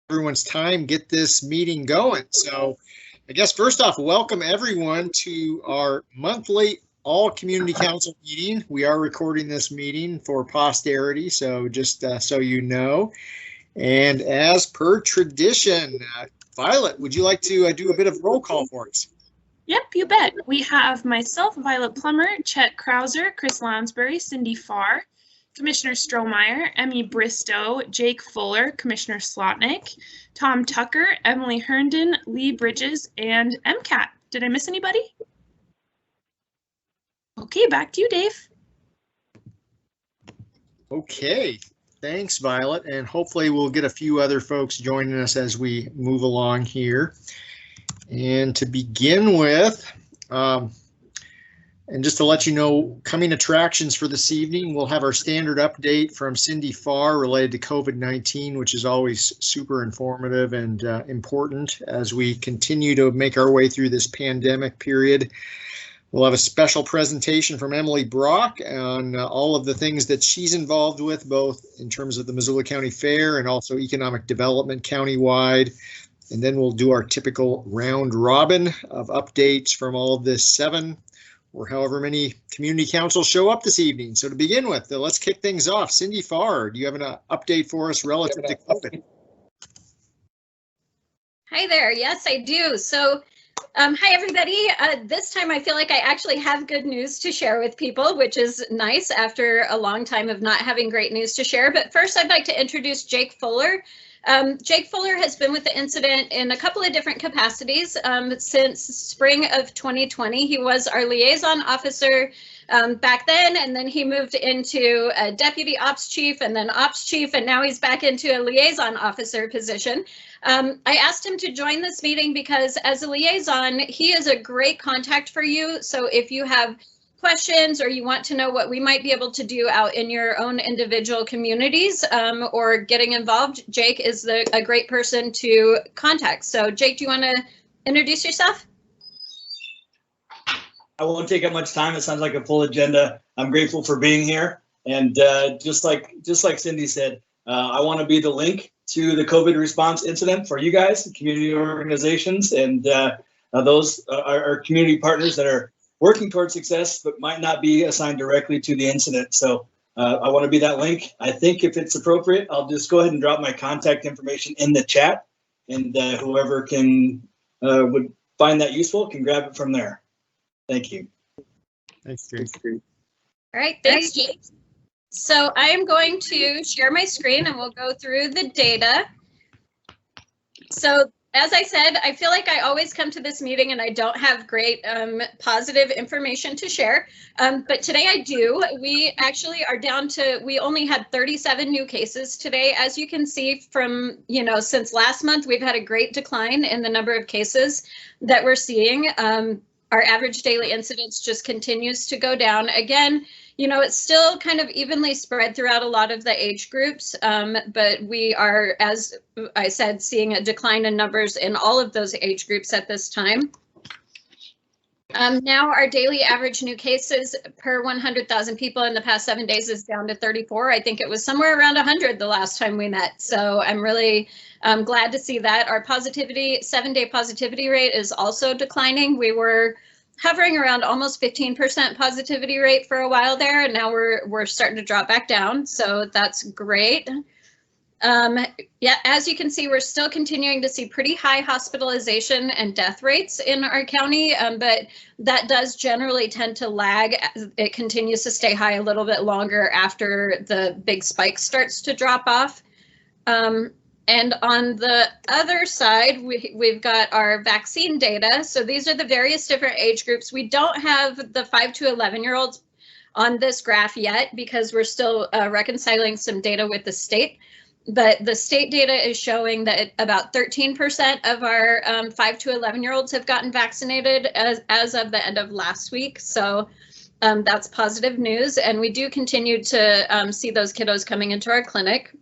everyone's time, get this meeting going. So I guess first off, welcome everyone to our monthly all community council meeting. We are recording this meeting for posterity, so just so you know. And as per tradition, Violet, would you like to do a bit of roll call for us? Yep, you bet. We have myself, Violet Plummer, Chet Krauser, Chris Lounsbury, Cindy Farr, Commissioner Strohmeyer, Emmy Bristow, Jake Fuller, Commissioner Slotnick, Tom Tucker, Emily Herndon, Lee Bridges, and MCAT. Did I miss anybody? Okay, back to you, Dave. Okay, thanks, Violet, and hopefully we'll get a few other folks joining us as we move along here. And to begin with, and just to let you know, coming attractions for this evening, we'll have our standard update from Cindy Farr related to COVID-19, which is always super informative and important as we continue to make our way through this pandemic period. We'll have a special presentation from Emily Brock on all of the things that she's involved with, both in terms of the Missoula County Fair and also economic development countywide. And then we'll do our typical round robin of updates from all of the 7 or however many community councils show up this evening. So to begin with, let's kick things off. Cindy Farr, do you have an update for us relative to COVID? Hi there. Yes, I do. So hi, everybody. This time I feel like I actually have good news to share with people, which is nice after a long time of not having great news to share. But first, I'd like to introduce Jake Fuller. Jake Fuller has been with the incident in a couple of different capacities since spring of 2020. He was our liaison officer back then, and then he moved into a deputy ops chief and then ops chief, and now he's back into a liaison officer position. I asked him to join this meeting because as a liaison, he is a great contact for you. So if you have questions or you want to know what we might be able to do out in your own individual communities or getting involved, Jake is a great person to contact. So Jake, do you want to introduce yourself? I won't take up much time. It sounds like a full agenda. I'm grateful for being here. And just like Cindy said, I want to be the link to the COVID response incident for you guys, community organizations, and those are community partners that are working towards success, but might not be assigned directly to the incident. So I want to be that link. I think if it's appropriate, I'll just go ahead and drop my contact information in the chat, and whoever can would find that useful can grab it from there. Thank you. Thanks, Jake. All right, thanks, Jake. So I'm going to share my screen and we'll go through the data. So as I said, I feel like I always come to this meeting and I don't have great positive information to share, but today I do. We actually are down to, we only had 37 new cases today. As you can see from, since last month, we've had a great decline in the number of cases that we're seeing. Our average daily incidence just continues to go down. Again, it's still kind of evenly spread throughout a lot of the age groups, but we are, as I said, seeing a decline in numbers in all of those age groups at this time. Now our daily average new cases per 100,000 people in the past 7 days is down to 34. I think it was somewhere around 100 the last time we met. So I'm really glad to see that. Our positivity, 7-day positivity rate is also declining. We were hovering around almost 15% positivity rate for a while there, and now we're starting to drop back down. So that's great. Yeah, as you can see, we're still continuing to see pretty high hospitalization and death rates in our county, but that does generally tend to lag. It continues to stay high a little bit longer after the big spike starts to drop off. And on the other side, we've got our vaccine data. So these are the various different age groups. We don't have the 5 to 11-year-olds on this graph yet because we're still reconciling some data with the state. But the state data is showing that about 13% of our 5 to 11-year-olds have gotten vaccinated as of the end of last week. So that's positive news. And we do continue to see those kiddos coming into our clinic.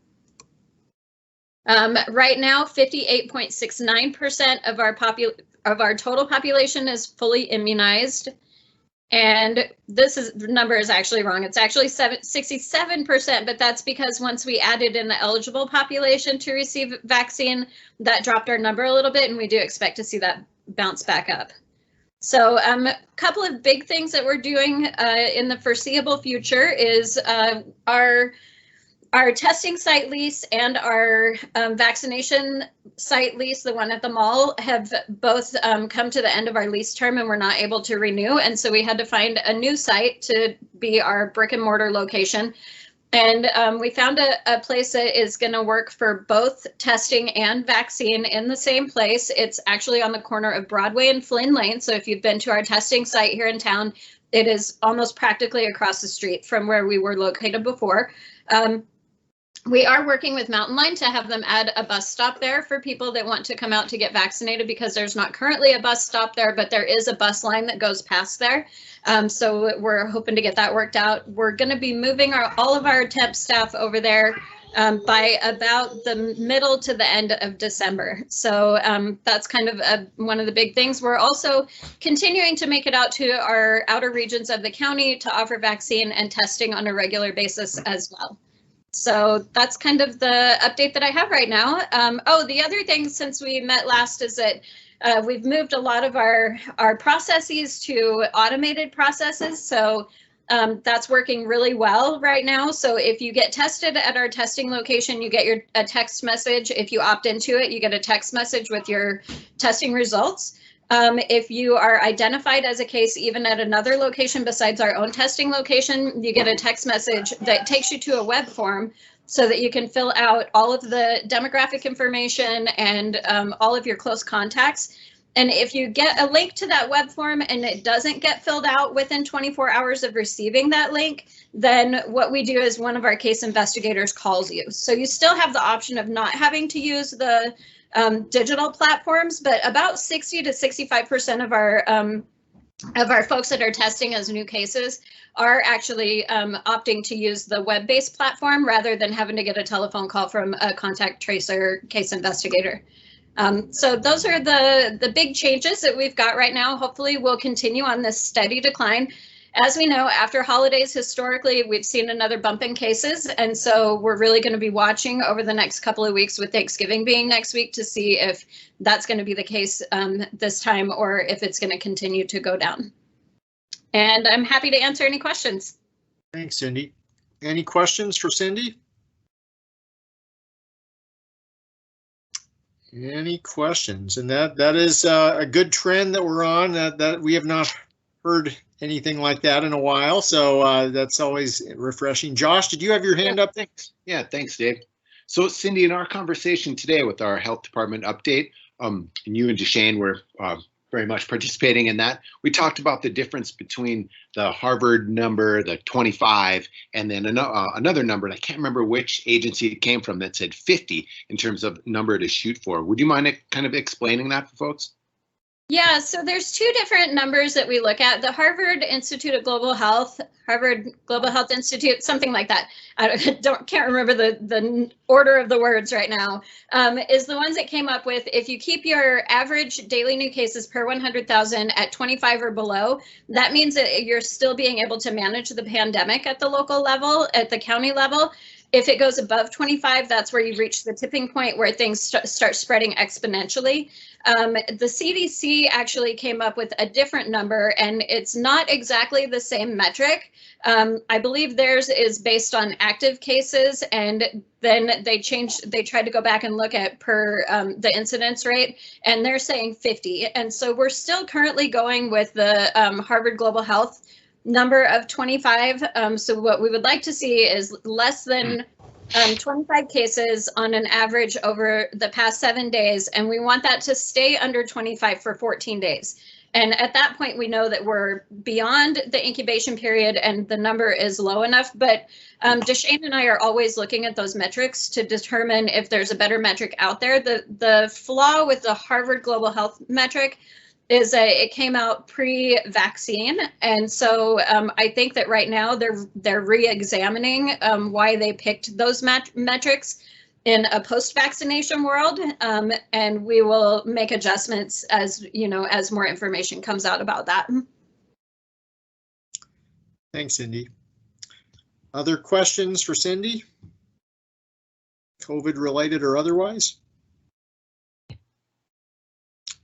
Right now, 58.69% of our total population is fully immunized. And the number is actually wrong. It's actually 67%, but that's because once we added in the eligible population to receive vaccine, that dropped our number a little bit, and we do expect to see that bounce back up. So a couple of big things that we're doing in the foreseeable future is our testing site lease and our vaccination site lease, the one at the mall, have both come to the end of our lease term, and we're not able to renew. And so we had to find a new site to be our brick and mortar location. And we found a place that is going to work for both testing and vaccine in the same place. It's actually on the corner of Broadway and Flynn Lane. So if you've been to our testing site here in town, it is almost practically across the street from where we were located before. We are working with Mountain Line to have them add a bus stop there for people that want to come out to get vaccinated, because there's not currently a bus stop there, but there is a bus line that goes past there. So we're hoping to get that worked out. We're going to be moving all of our temp staff over there by about the middle to the end of December. So that's kind of one of the big things. We're also continuing to make it out to our outer regions of the county to offer vaccine and testing on a regular basis as well. So that's kind of the update that I have right now. Oh, the other thing since we met last is that we've moved a lot of our processes to automated processes. So that's working really well right now. So if you get tested at our testing location, you get a text message. If you opt into it, you get a text message with your testing results. If you are identified as a case, even at another location besides our own testing location, you get a text message that takes you to a web form so that you can fill out all of the demographic information and all of your close contacts. And if you get a link to that web form and it doesn't get filled out within 24 hours of receiving that link, then what we do is one of our case investigators calls you. So you still have the option of not having to use the digital platforms, but about 60 to 65% of our folks that are testing as new cases are actually opting to use the web-based platform rather than having to get a telephone call from a contact tracer case investigator. So those are the big changes that we've got right now. Hopefully we'll continue on this steady decline. As we know, after holidays, historically, we've seen another bump in cases. And so we're really going to be watching over the next couple of weeks, with Thanksgiving being next week, to see if that's going to be the case this time or if it's going to continue to go down. And I'm happy to answer any questions. Thanks, Cindy. Any questions for Cindy? Any questions? And that is a good trend that we're on, that we have not heard anything like that in a while, so that's always refreshing. Josh, did you have your hand up? Thanks. Yeah, thanks, Dave. So Cindy, in our conversation today with our health department update, and you and Deshane were very much participating in that, we talked about the difference between the Harvard number, the 25, and then another number, and I can't remember which agency it came from, that said 50 in terms of number to shoot for. Would you mind kind of explaining that for folks? Yeah, so there's two different numbers that we look at. The Harvard Institute of Global Health, Harvard Global Health Institute, something like that. I can't remember the order of the words right now, is the ones that came up with, if you keep your average daily new cases per 100,000 at 25 or below, that means that you're still being able to manage the pandemic at the local level, at the county level. If it goes above 25, that's where you reach the tipping point where things start spreading exponentially. The CDC actually came up with a different number, and it's not exactly the same metric. I believe theirs is based on active cases, and then they tried to go back and look at per the incidence rate, and they're saying 50. And so we're still currently going with the Harvard Global Health number of 25. So what we would like to see is less than 25 cases on an average over the past 7 days, and we want that to stay under 25 for 14 days. And at that point, we know that we're beyond the incubation period and the number is low enough. But Deshane and I are always looking at those metrics to determine if there's a better metric out there. The flaw with the Harvard Global Health metric is that it came out pre-vaccine, and so I think that right now they're re-examining why they picked those metrics in a post-vaccination world, and we will make adjustments as more information comes out about that. Thanks, Cindy. Other questions for Cindy? COVID related or otherwise?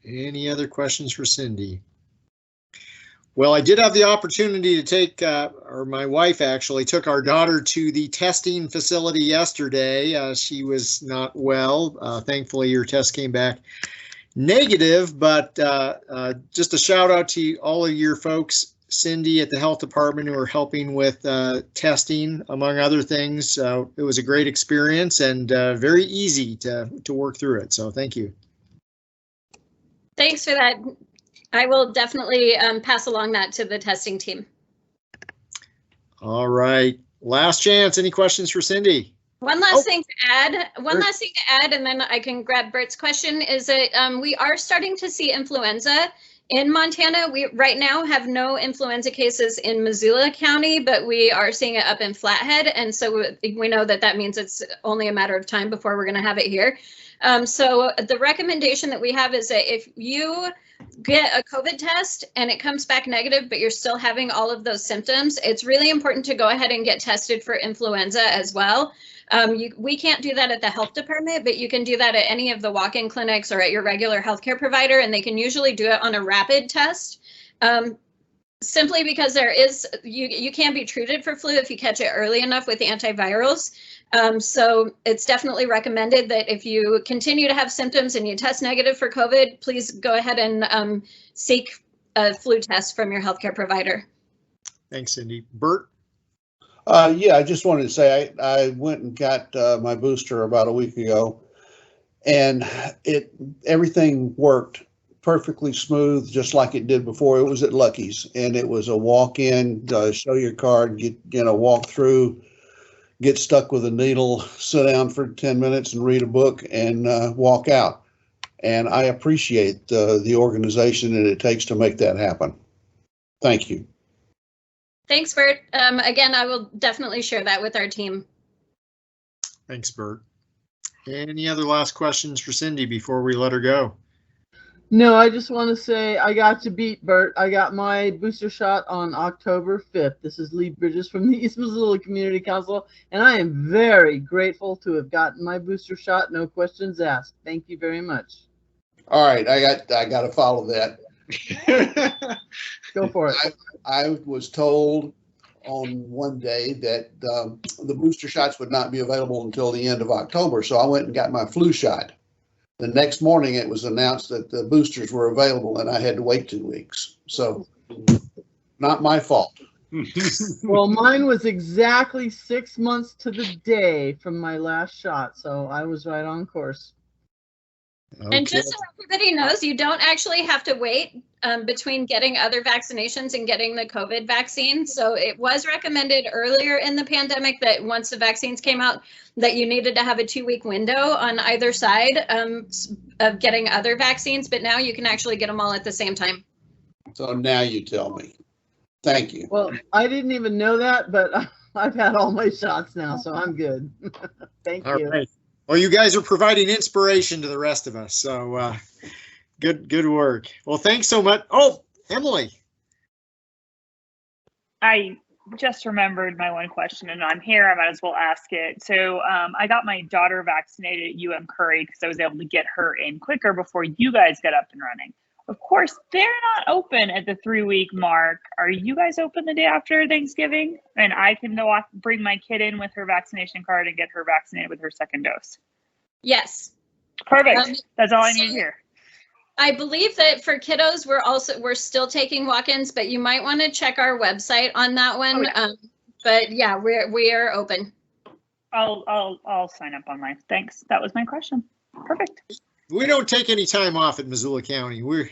Any other questions for Cindy? Well, I did have the opportunity to take, or my wife actually took our daughter to the testing facility yesterday. She was not well. Thankfully, her test came back negative, but just a shout out to all of your folks, Cindy, at the health department who are helping with testing, among other things. It was a great experience and very easy to work through it. So thank you. Thanks for that. I will definitely pass along that to the testing team. All right. Last chance. Any questions for Cindy? One last thing to add, and then I can grab Bert's question, is that we are starting to see influenza in Montana. We right now have no influenza cases in Missoula County, but we are seeing it up in Flathead. And so we know that that means it's only a matter of time before we're going to have it here. So the recommendation that we have is that if you get a COVID test and it comes back negative, but you're still having all of those symptoms, it's really important to go ahead and get tested for influenza as well. We can't do that at the health department, but you can do that at any of the walk-in clinics or at your regular healthcare provider, and they can usually do it on a rapid test. Simply because you can be treated for flu if you catch it early enough with the antivirals. So it's definitely recommended that if you continue to have symptoms and you test negative for COVID, please go ahead and seek a flu test from your healthcare provider. Thanks, Cindy. Bert? Yeah, I just wanted to say I went and got my booster about a week ago, and everything worked perfectly smooth, just like it did before. It was at Lucky's, and it was a walk-in, show your card, walk through, get stuck with a needle, sit down for 10 minutes and read a book, and walk out. And I appreciate the organization that it takes to make that happen. Thank you. Thanks, Bert. Again, I will definitely share that with our team. Thanks, Bert. Any other last questions for Cindy before we let her go? No, I just want to say I got to beat Bert. I got my booster shot on October 5th. This is Lee Bridges from the East Missoula Community Council, and I am very grateful to have gotten my booster shot. No questions asked. Thank you very much. All right, I got to follow that. Go for it. I was told on one day that the booster shots would not be available until the end of October, so I went and got my flu shot. The next morning, it was announced that the boosters were available, and I had to wait 2 weeks. So, not my fault. Well, mine was exactly 6 months to the day from my last shot, so I was right on course. Okay. And just so everybody knows, you don't actually have to wait between getting other vaccinations and getting the COVID vaccine. So it was recommended earlier in the pandemic that once the vaccines came out, that you needed to have a 2-week window on either side of getting other vaccines. But now you can actually get them all at the same time. So now you tell me. Thank you. Well, I didn't even know that, but I've had all my shots now, so I'm good. Thank you. All right. Well, you guys are providing inspiration to the rest of us, so good work. Well, thanks so much. Oh, Emily. I just remembered my one question, and I'm here. I might as well ask it. So I got my daughter vaccinated at UM Curry because I was able to get her in quicker before you guys got up and running. Of course, they're not open at the 3-week mark. Are you guys open the day after Thanksgiving? And I can bring my kid in with her vaccination card and get her vaccinated with her second dose. Yes. Perfect. That's all I need to hear. I believe that for kiddos, we're still taking walk-ins, but you might want to check our website on that one. Oh, yeah. But yeah, we are open. I'll sign up online. Thanks. That was my question. Perfect. We don't take any time off at Missoula County. We're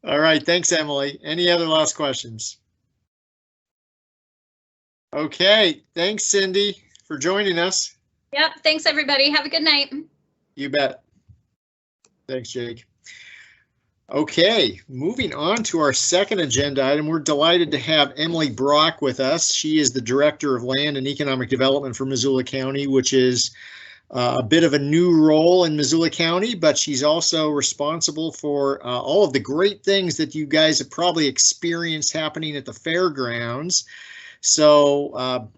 all right. Thanks, Emily. Any other last questions? Okay. Thanks, Cindy, for joining us. Yep. Thanks, everybody. Have a good night. You bet. Thanks, Jake. Okay, moving on to our second agenda item. We're delighted to have Emily Brock with us. She is the Director of Land and Economic Development for Missoula County, which is a bit of a new role in Missoula County, but she's also responsible for all of the great things that you guys have probably experienced happening at the fairgrounds. So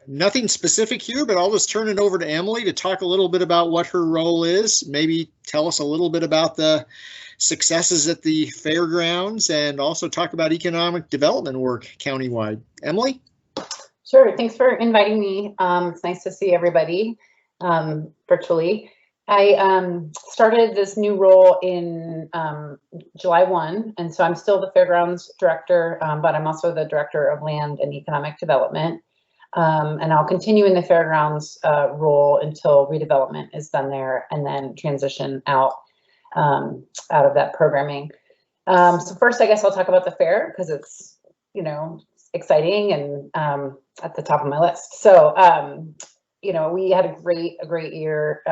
nothing specific here, but I'll just turn it over to Emily to talk a little bit about what her role is. Maybe tell us a little bit about the successes at the fairgrounds and also talk about economic development work countywide. Emily? Sure, thanks for inviting me. It's nice to see everybody virtually. I started this new role in July 1, and so I'm still the fairgrounds director, but I'm also the director of land and economic development. And I'll continue in the fairgrounds role until redevelopment is done there, and then transition out of that programming. So first, I guess I'll talk about the fair because it's, you know, exciting and at the top of my list. So, you know, we had a great year,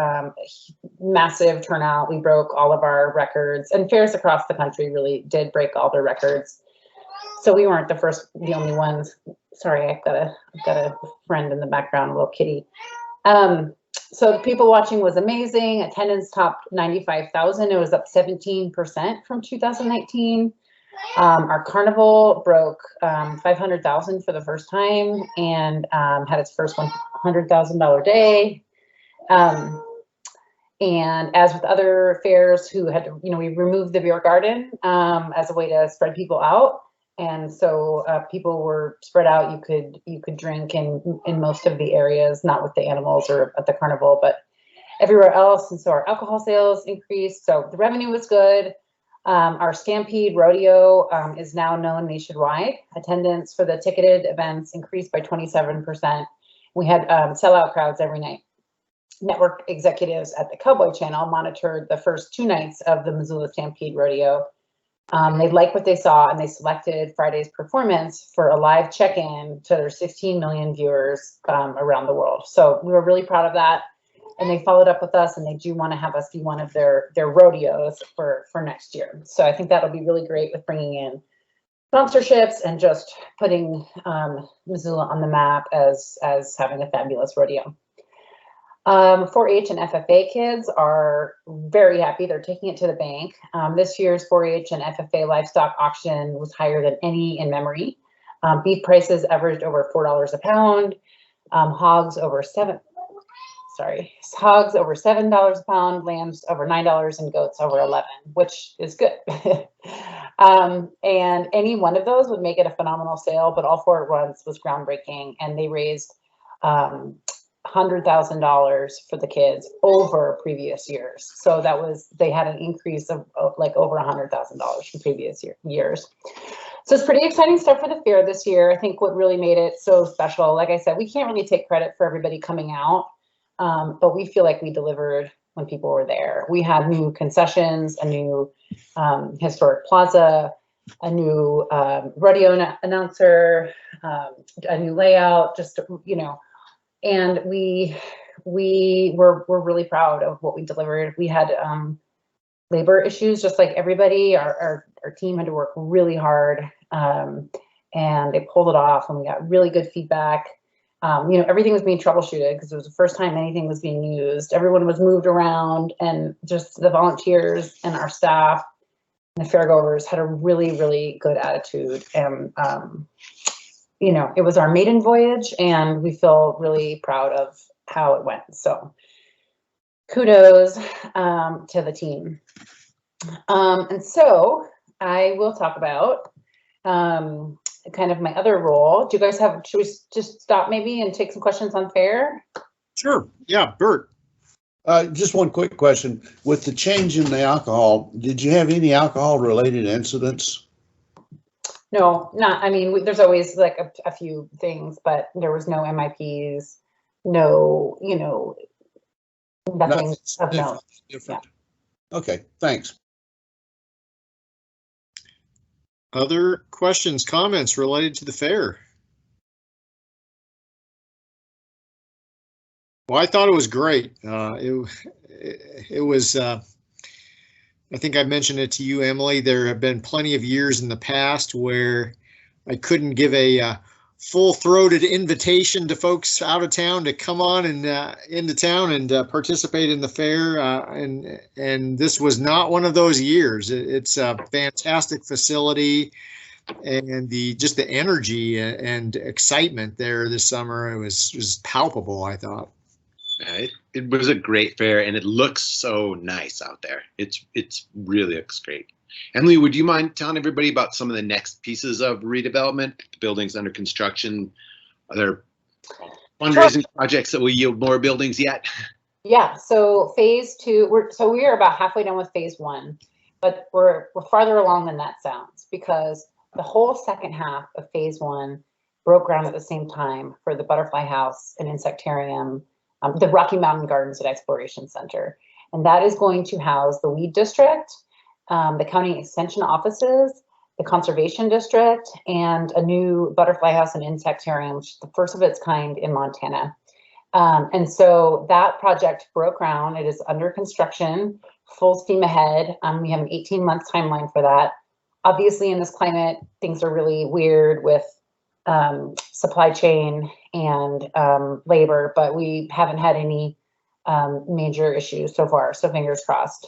massive turnout. We broke all of our records, and fairs across the country really did break all their records. So we weren't the only ones. Sorry, I've got a friend in the background, a little kitty. So the people watching was amazing. Attendance topped 95,000. It was up 17% from 2019. Our carnival broke 500,000 for the first time and had its first $100,000 day. And as with other fairs who had to, you know, we removed the beer garden as a way to spread people out. And so people were spread out. You could drink in most of the areas, not with the animals or at the carnival, but everywhere else. And so our alcohol sales increased. So the revenue was good. Our Stampede Rodeo is now known nationwide. Attendance for the ticketed events increased by 27%. We had sellout crowds every night. Network executives at the Cowboy Channel monitored the first 2 nights of the Missoula Stampede Rodeo. They liked what they saw, and they selected Friday's performance for a live check-in to their 16 million viewers around the world. So we were really proud of that, and they followed up with us, and they do want to have us be one of their rodeos for next year. So I think that'll be really great with bringing in sponsorships and just putting Missoula on the map as having a fabulous rodeo. 4-H and FFA kids are very happy. They're taking it to the bank. This year's 4-H and FFA Livestock Auction was higher than any in memory. Beef prices averaged over $4 a pound. Hogs over $7 a pound, lambs over $9, and goats over $11, which is good. And any one of those would make it a phenomenal sale, but all 4 at once was groundbreaking, and they raised $100,000 for the kids over previous years. So they had an increase of like over $100,000 from previous years. So it's pretty exciting stuff for the fair this year. I think what really made it so special, like I said, we can't really take credit for everybody coming out, but we feel like we delivered when people were there. We had new concessions, a new historic plaza, a new rodeo announcer, a new layout, just, you know, and we were really proud of what we delivered. We had labor issues, just like everybody. Our team had to work really hard, and they pulled it off, and we got really good feedback. You know, everything was being troubleshooted because it was the first time anything was being used. Everyone was moved around, and just the volunteers and our staff and the fairgoers had a really, really good attitude. And you know, it was our maiden voyage, and we feel really proud of how it went. So kudos to the team. And so I will talk about kind of my other role. Do you guys should we just stop maybe and take some questions on fair? Sure. Yeah, Bert. Just one quick question. With the change in the alcohol, did you have any alcohol related incidents? No, not, I mean, there's always like a few things, but there was no MIPs, no, you know, nothing of note. Different. Yeah. Okay, thanks. Other questions, comments related to the fair? Well, I thought it was great. It was, I think I mentioned it to you, Emily. There have been plenty of years in the past where I couldn't give a full-throated invitation to folks out of town to come on and into town and participate in the fair. And this was not one of those years. It's a fantastic facility, and just the energy and excitement there this summer, it was palpable, I thought. It was a great fair, and it looks so nice out there. It's really looks great. Emily, would you mind telling everybody about some of the next pieces of redevelopment, the buildings under construction? Are there fundraising projects that will yield more buildings yet? Yeah, so phase 2, we are about halfway done with phase 1, but we're farther along than that sounds, because the whole second half of phase 1 broke ground at the same time for the Butterfly House and Insectarium, the Rocky Mountain Gardens and Exploration Center. And that is going to house the Weed District, the county extension offices, the conservation district, and a new butterfly house and insectarium, which is the first of its kind in Montana. And so that project broke ground. It is under construction, full steam ahead. We have an 18-month timeline for that. Obviously, in this climate, things are really weird with supply chain and labor, but we haven't had any major issues so far, so fingers crossed.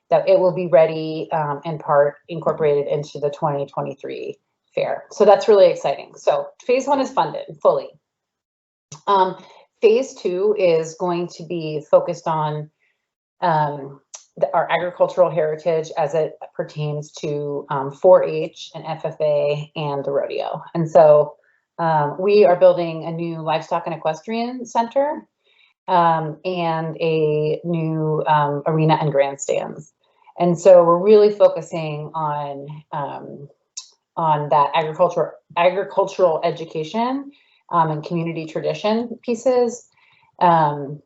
That it will be ready and part incorporated into the 2023 fair. So that's really exciting. So phase 1 is funded fully. Phase 2 is going to be focused on our agricultural heritage as it pertains to 4-H and FFA and the rodeo. And so we are building a new livestock and equestrian center and a new arena and grandstands. And so we're really focusing on that agricultural education and community tradition pieces. I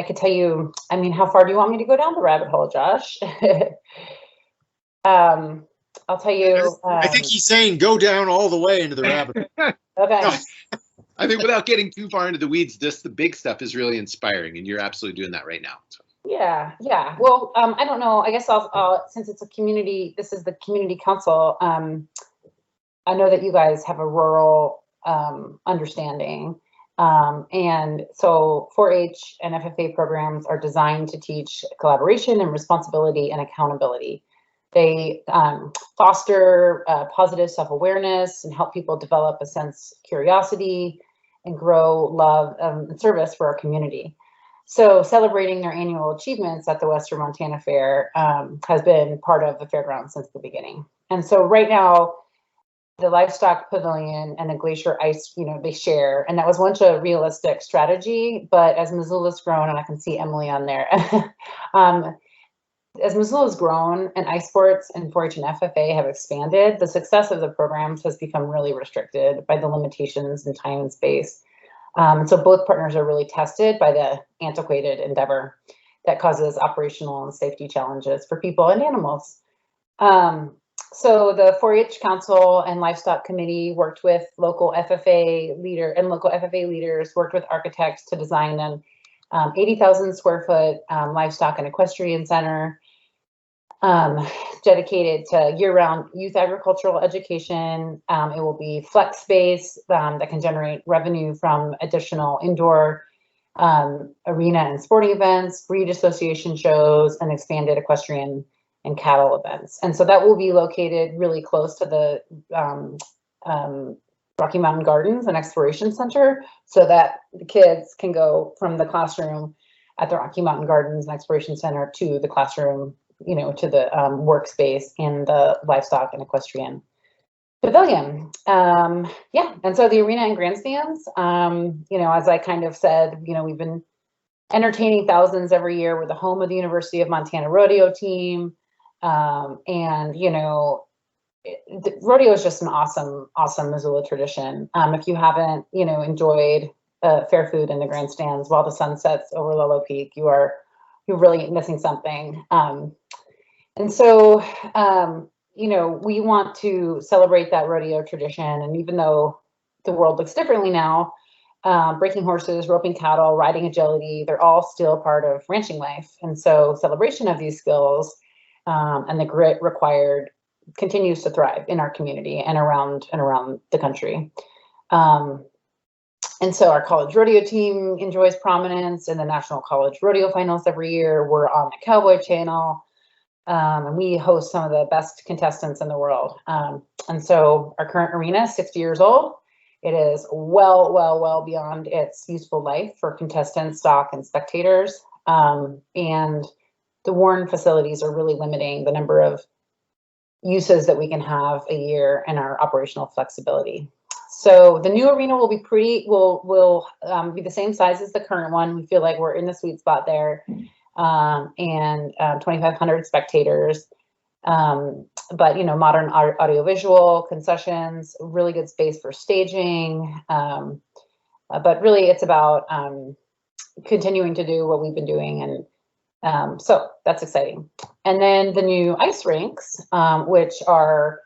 could tell you, I mean, how far do you want me to go down the rabbit hole, Josh? I'll tell you. I think he's saying go down all the way into the rabbit hole. Okay. I think without getting too far into the weeds, just the big stuff is really inspiring, and you're absolutely doing that right now. So. Yeah. Well, I don't know. I guess I'll since it's a community, this is the community council. I know that you guys have a rural understanding. And so 4-H and FFA programs are designed to teach collaboration and responsibility and accountability. They foster positive self-awareness and help people develop a sense of curiosity and grow love and service for our community. So celebrating their annual achievements at the Western Montana Fair has been part of the fairground since the beginning. And so right now, the livestock pavilion and the glacier ice, they share, and that was once a realistic strategy, but as Missoula's grown, and I can see Emily on there, as Missoula's grown and ice sports and 4-H and FFA have expanded, the success of the programs has become really restricted by the limitations in time and space. So both partners are really tested by the antiquated endeavor that causes operational and safety challenges for people and animals. So the 4-H Council and Livestock Committee worked with local FFA leaders, worked with architects to design an 80,000 square foot livestock and equestrian center dedicated to year-round youth agricultural education. It will be flex space that can generate revenue from additional indoor arena and sporting events, breed association shows, and expanded equestrian and cattle events. And so that will be located really close to the Rocky Mountain Gardens and Exploration Center, so that the kids can go from the classroom at the Rocky Mountain Gardens and Exploration Center to the classroom, to the workspace in the livestock and equestrian pavilion. Yeah, and so the arena and grandstands, as I kind of said, we've been entertaining thousands every year. We're the home of the University of Montana rodeo team. Rodeo is just an awesome Missoula tradition. If you haven't, enjoyed fair food in the grandstands while the sun sets over Lolo Peak, you're really missing something. And so, we want to celebrate that rodeo tradition. And even though the world looks differently now, breaking horses, roping cattle, riding agility, they're all still part of ranching life. And so celebration of these skills and the grit required continues to thrive in our community and around the country. And so our college rodeo team enjoys prominence in the National College Rodeo Finals every year. We're on the Cowboy Channel, and we host some of the best contestants in the world. And so our current arena is 60 years old. It is well beyond its useful life for contestants, stock, and spectators. And the Warren facilities are really limiting the number of uses that we can have a year and our operational flexibility. So the new arena will be will be the same size as the current one. We feel like we're in the sweet spot there, and 2,500 spectators. But modern audiovisual concessions, really good space for staging. But really, it's about continuing to do what we've been doing, and so that's exciting. And then the new ice rinks, which are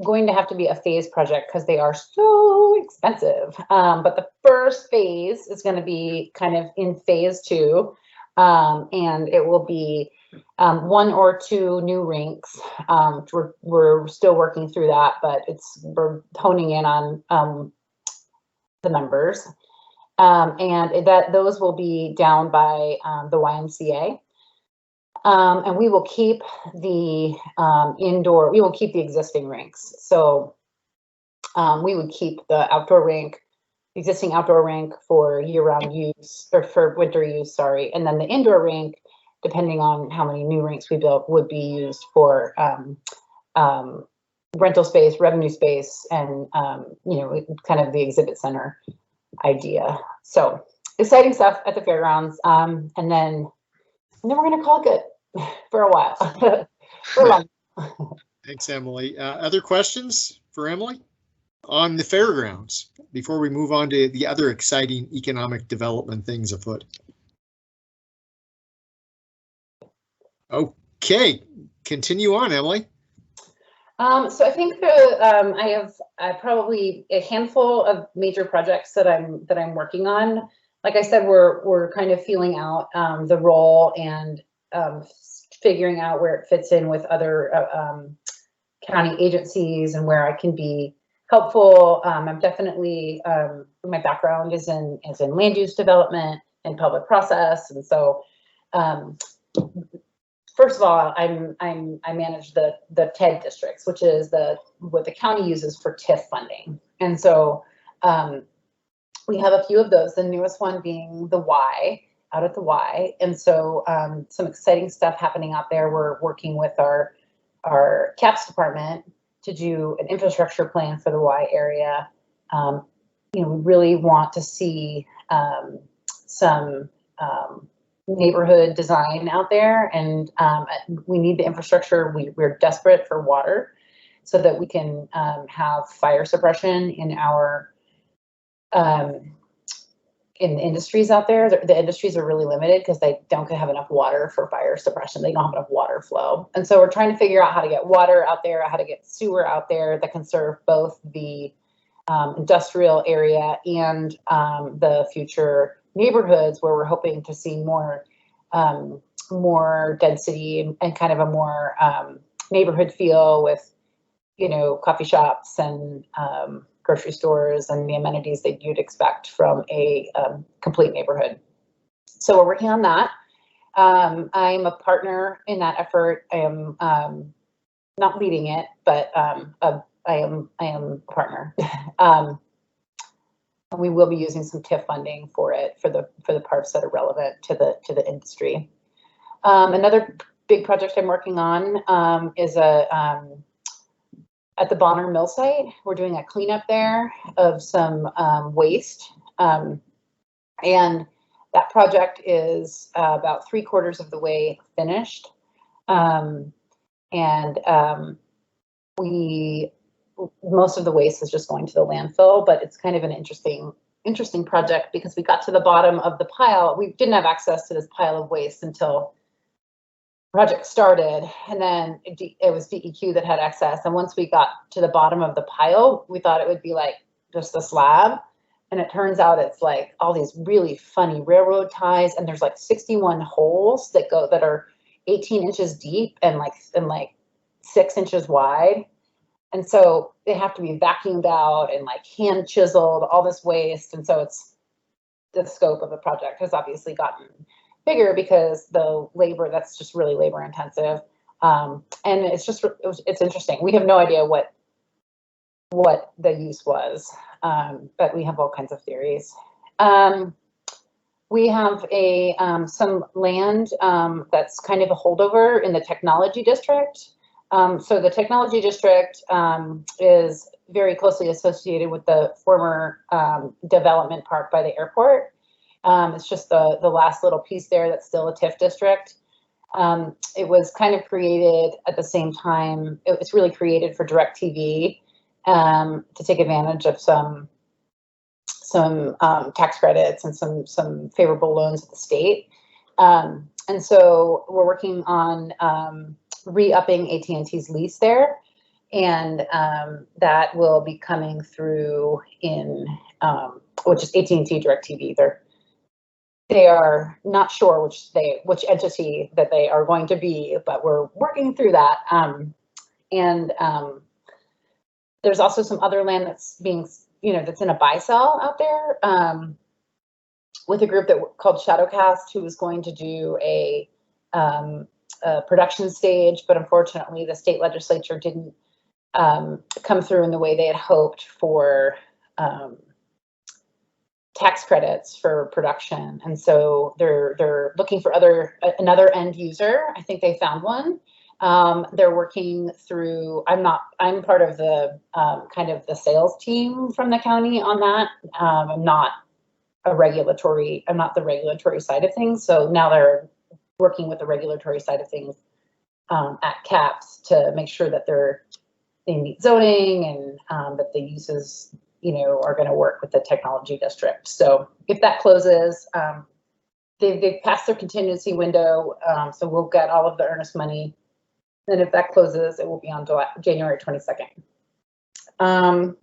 going to have to be a phase project because they are so expensive. But the first phase is going to be kind of in phase 2, and it will be 1 or 2 new rinks. We're still working through that, but we're honing in on the numbers, and those will be down by the YMCA. And we will keep the indoor, we will keep the existing rinks. So we would keep the outdoor rink, existing outdoor rink for year-round use, or for winter use, sorry. And then the indoor rink, depending on how many new rinks we built, would be used for rental space, revenue space, and kind of the exhibit center idea. So exciting stuff at the fairgrounds. And then we're going to call it good for a while. For a long. Thanks, Emily. Other questions for Emily on the fairgrounds before we move on to the other exciting economic development things afoot? Okay, continue on, Emily. So I think I have probably a handful of major projects that I'm working on. Like I said, we're kind of feeling out the role and figuring out where it fits in with other county agencies and where I can be helpful. I'm definitely my background is in land use development and public process, and so first of all, I manage the TED districts, which is what the county uses for TIF funding, and so. We have a few of those, the newest one being the Y, out at the Y. And so some exciting stuff happening out there. We're working with our CAPS department to do an infrastructure plan for the Y area. We really want to see some neighborhood design out there, and we need the infrastructure. We're desperate for water so that we can have fire suppression in our in the industries out there. The industries are really limited because they don't have enough water for fire suppression. They don't have enough water flow. And so we're trying to figure out how to get water out there, how to get sewer out there that can serve both the industrial area and the future neighborhoods, where we're hoping to see more density and kind of a more neighborhood feel with, coffee shops and grocery stores and the amenities that you'd expect from a complete neighborhood. So we're working on that. I'm a partner in that effort. I am not leading it, but I am a partner. And we will be using some TIF funding for it for the parts that are relevant to the industry. Another big project I'm working on is at the Bonner Mill site. We're doing a cleanup there of some waste. And that project is about 3/4 of the way finished. Most of the waste is just going to the landfill, but it's kind of an interesting project because we got to the bottom of the pile. We didn't have access to this pile of waste until project started, and then it was DEQ that had access. And once we got to the bottom of the pile, we thought it would be like just a slab, and it turns out it's like all these really funny railroad ties, and there's like 61 holes that are 18 inches deep and like 6 inches wide. And so they have to be vacuumed out and like hand chiseled, all this waste. And so it's the scope of the project has obviously gotten bigger because the labor, that's just really labor intensive. And it's interesting. We have no idea what the use was, but we have all kinds of theories. We have some land that's kind of a holdover in the technology district. So the technology district is very closely associated with the former development park by the airport. It's just the last little piece there that's still a TIF district. It was kind of created at the same time. It was really created for DirecTV to take advantage of some tax credits and some favorable loans at the state. And so we're working on re-upping AT&T's lease there, and that will be coming through in which is AT&T DirecTV. They are not sure which entity that they are going to be, but we're working through that. And there's also some other land that's being, that's in a buy-sell out there with a group called Shadowcast, who was going to do a production stage, but unfortunately the state legislature didn't come through in the way they had hoped for tax credits for production. And so they're looking for another end user. I think they found one. They're working through, I'm part of the kind of the sales team from the county on that. I'm not the regulatory side of things. So now they're working with the regulatory side of things at CAPS to make sure that they meet zoning and that the uses, are going to work with the technology district. So if that closes, they've passed their contingency window, so we'll get all of the earnest money. And if that closes, it will be on January 22nd. I'm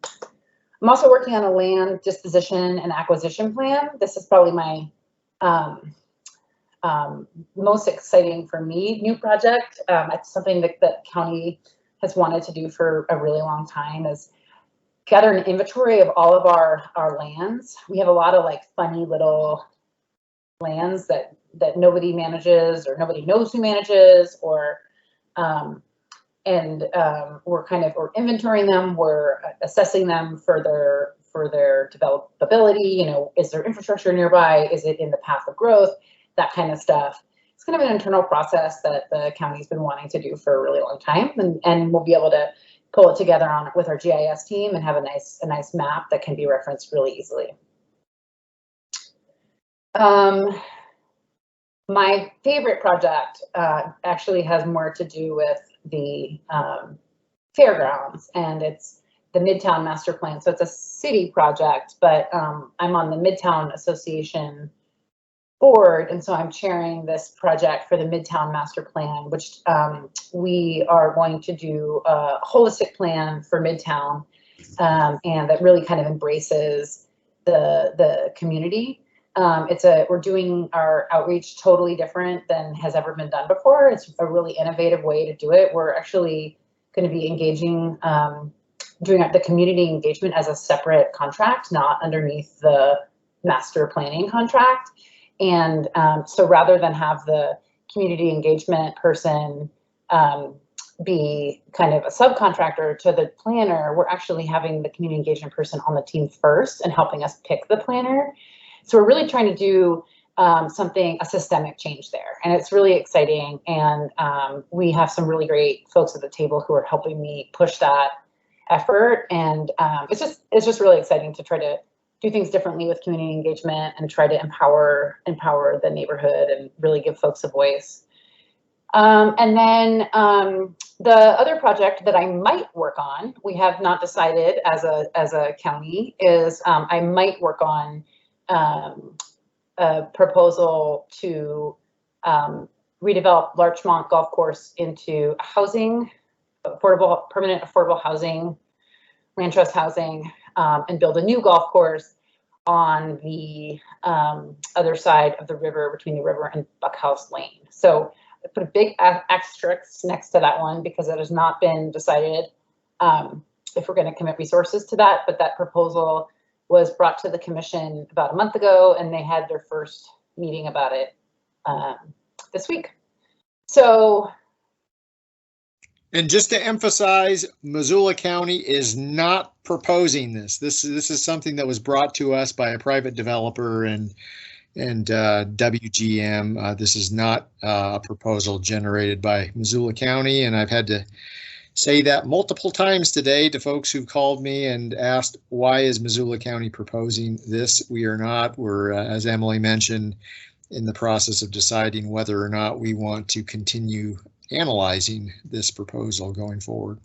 also working on a land disposition and acquisition plan. This is probably my most exciting for me new project. It's something that the county has wanted to do for a really long time, is gather an inventory of all of our lands. We have a lot of like funny little lands that nobody manages or nobody knows who manages, or we're inventorying them, we're assessing them for their developability. Is there infrastructure nearby? Is it in the path of growth? That kind of stuff. It's kind of an internal process that the county's been wanting to do for a really long time, and we'll be able to pull it together with our GIS team and have a nice map that can be referenced really easily. My favorite project actually has more to do with the fairgrounds, and it's the Midtown Master Plan. So it's a city project, but I'm on the Midtown Association board, and so I'm chairing this project for the Midtown Master Plan, which we are going to do a holistic plan for Midtown, and that really kind of embraces the community. We're doing our outreach totally different than has ever been done before. It's a really innovative way to do it. We're actually going to be engaging, doing the community engagement as a separate contract, not underneath the master planning contract. And so rather than have the community engagement person be kind of a subcontractor to the planner, we're actually having the community engagement person on the team first and helping us pick the planner. So we're really trying to do a systemic change there, and it's really exciting. And we have some really great folks at the table who are helping me push that effort. And it's just really exciting to try to do things differently with community engagement and try to empower the neighborhood and really give folks a voice. And then the other project that I might work on, we have not decided as a county, is I might work on a proposal to redevelop Larchmont Golf Course into housing, permanent affordable housing, land trust housing, and build a new golf course on the other side of the river, between the river and Buckhouse Lane. So put a big asterisk next to that one because it has not been decided if we're going to commit resources to that. But that proposal was brought to the commission about a month ago, and they had their first meeting about it this week. So. And just to emphasize, Missoula County is not proposing this. This is something that was brought to us by a private developer and WGM. This is not a proposal generated by Missoula County, and I've had to say that multiple times today to folks who've called me and asked, why is Missoula County proposing this? We are not. We're, as Emily mentioned, in the process of deciding whether or not we want to continue analyzing this proposal going forward.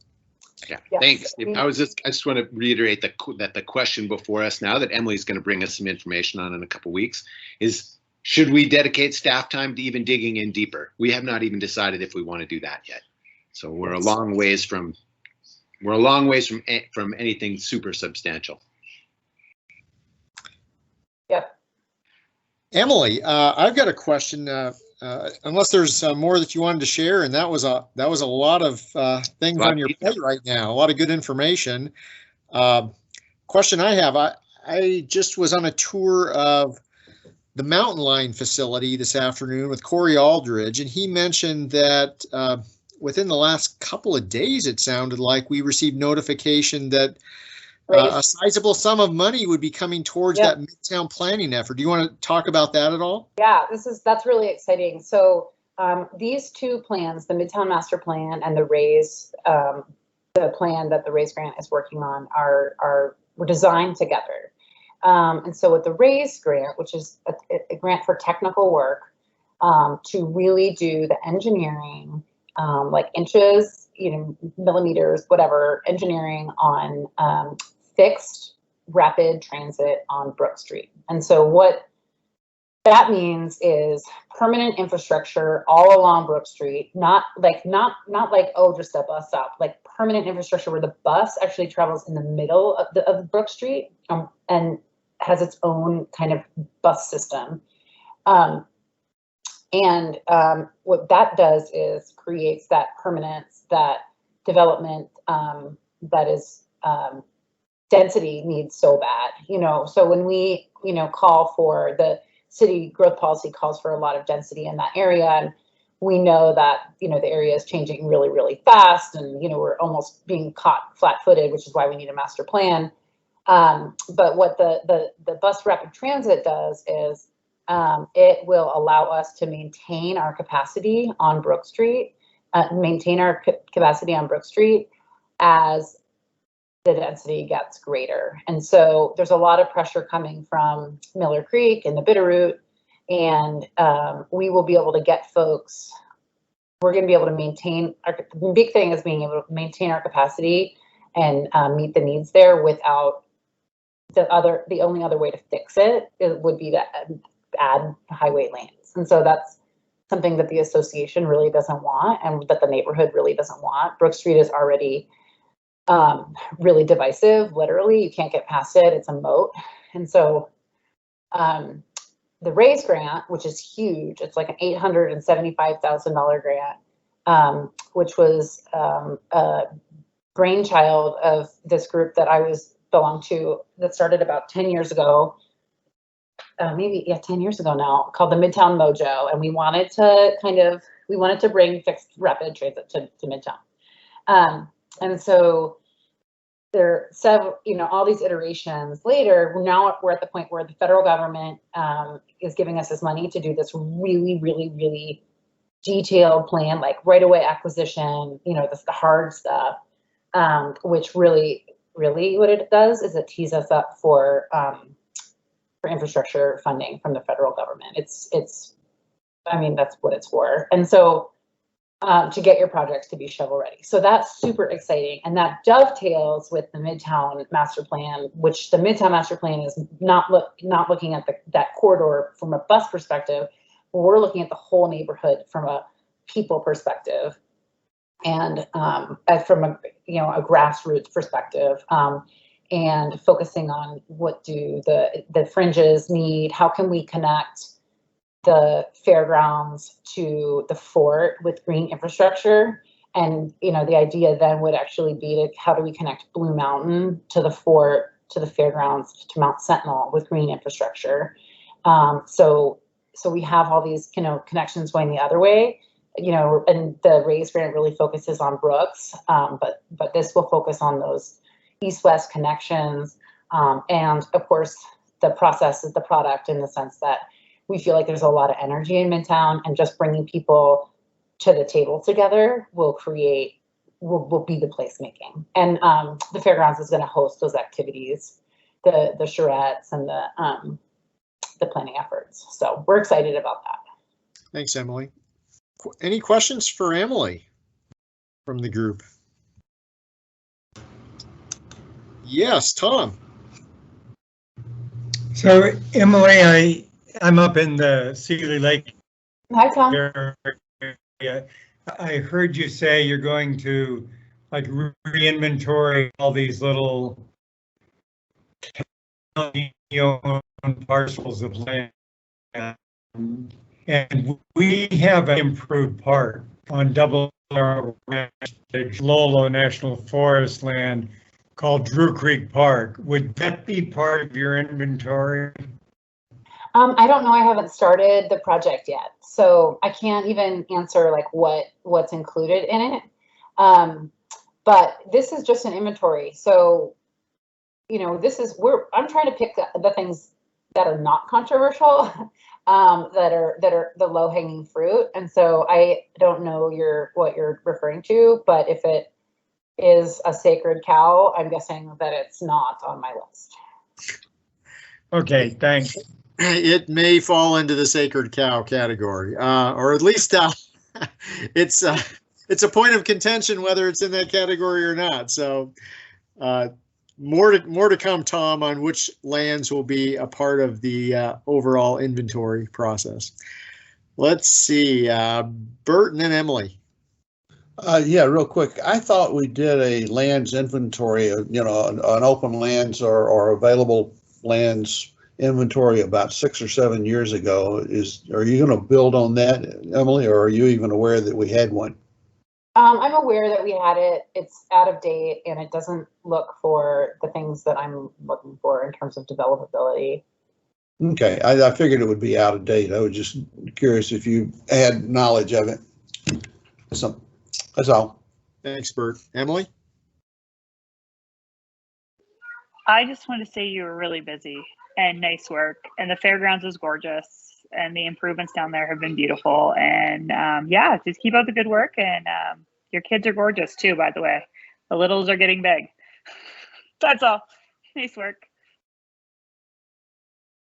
Yeah, Yes. thanks. I just want to reiterate that the question before us now that Emily's going to bring us some information on in a couple weeks is, should we dedicate staff time to even digging in deeper? We have not even decided if we want to do that yet. So we're a long ways from anything super substantial. Yep. Emily, I've got a question. Unless there's more that you wanted to share, and that was a lot of things on your plate right now, a lot of good information. Question I have, I just was on a tour of the Mountain Line facility this afternoon with Corey Aldridge, and he mentioned that within the last couple of days, it sounded like we received notification that a sizable sum of money would be coming towards that Midtown planning effort. Do you want to talk about that at all? Yeah, that's really exciting. So these two plans, the Midtown Master Plan and the RAISE, the plan that the RAISE grant is working on, were designed together. And so with the RAISE grant, which is a grant for technical work, to really do the engineering, like inches, millimeters, whatever, engineering on fixed rapid transit on Brook Street. And so what that means is permanent infrastructure all along Brook Street, not like, oh, just a bus stop, like permanent infrastructure where the bus actually travels in the middle of Brook Street and has its own kind of bus system. What that does is creates that permanence, that development that is density needs so bad, so when we, call for the city growth policy calls for a lot of density in that area. And we know that, the area is changing really, really fast and, we're almost being caught flat-footed, which is why we need a master plan. But what the bus rapid transit does is it will allow us to maintain our capacity on Brook Street, as the density gets greater. And so there's a lot of pressure coming from Miller Creek and the Bitterroot, and we will be able to get folks, we're going to be able to maintain, the big thing is being able to maintain our capacity and meet the needs there without the only other way to fix it would be to add highway lanes. And so that's something that the association really doesn't want and that the neighborhood really doesn't want. Brook Street is already really divisive. Literally, you can't get past it. It's a moat. And so the RAISE grant, which is huge, it's like an $875,000 grant, which was a brainchild of this group that I belonged to that started about 10 years ago. 10 years ago now, called the Midtown Mojo. And we wanted to bring fixed rapid transit to Midtown. And so there are several, all these iterations later, now we're at the point where the federal government is giving us this money to do this really, really, really detailed plan, like right-of-way acquisition, the hard stuff, which really what it does is it tees us up for infrastructure funding from the federal government. That's what it's for. And so to get your projects to be shovel ready. So that's super exciting. And that dovetails with the Midtown Master Plan, which the Midtown Master Plan is not looking at that corridor from a bus perspective, but we're looking at the whole neighborhood from a people perspective and from a grassroots perspective. And focusing on what do the fringes need, how can we connect the fairgrounds to the fort with green infrastructure. And, you know, the idea then would actually be to how do we connect Blue Mountain to the fort, to the fairgrounds, to Mount Sentinel with green infrastructure. So we have all these, you know, connections going the other way, you know, and the RAISE grant really focuses on Brooks, but this will focus on those east-west connections. And of course, the process is the product in the sense that we feel like there's a lot of energy in Midtown, and just bringing people to the table together will be the placemaking. And the fairgrounds is going to host those activities, the charrettes and the planning efforts. So we're excited about that. Thanks, Emily. Any questions for Emily from the group? Yes, Tom. So Emily, I'm up in the Sealy Lake Hi, Tom. area. I heard you say you're going to like re-inventory all these little parcels of land. And we have an improved park on Double R Lolo National Forest land called Drew Creek Park. Would that be part of your inventory? I don't know. I haven't started the project yet, so I can't even answer like what's included in it. But this is just an inventory. So, you know, I'm trying to pick the things that are not controversial, that are the low hanging fruit. And so I don't know what you're referring to, but if it is a sacred cow, I'm guessing that it's not on my list. Okay, thanks. It may fall into the sacred cow category, or at least it's a point of contention whether it's in that category or not. So more to come, Tom, on which lands will be a part of the overall inventory process. Let's see, Bert and then Emily. Yeah, real quick. I thought we did a lands inventory, you know, an open lands or available lands inventory about 6 or 7 years ago. Are you going to build on that, Emily, or are you even aware that we had one? I'm aware that we had it. It's out of date and it doesn't look for the things that I'm looking for in terms of developability. Okay, I figured it would be out of date. I was just curious if you had knowledge of it. So that's all. Thanks, Bert. Emily? I just want to say you were really busy and nice work, and the fairgrounds is gorgeous, and the improvements down there have been beautiful. And yeah, just keep up the good work. And your kids are gorgeous too, by the way. The littles are getting big. That's all. Nice work.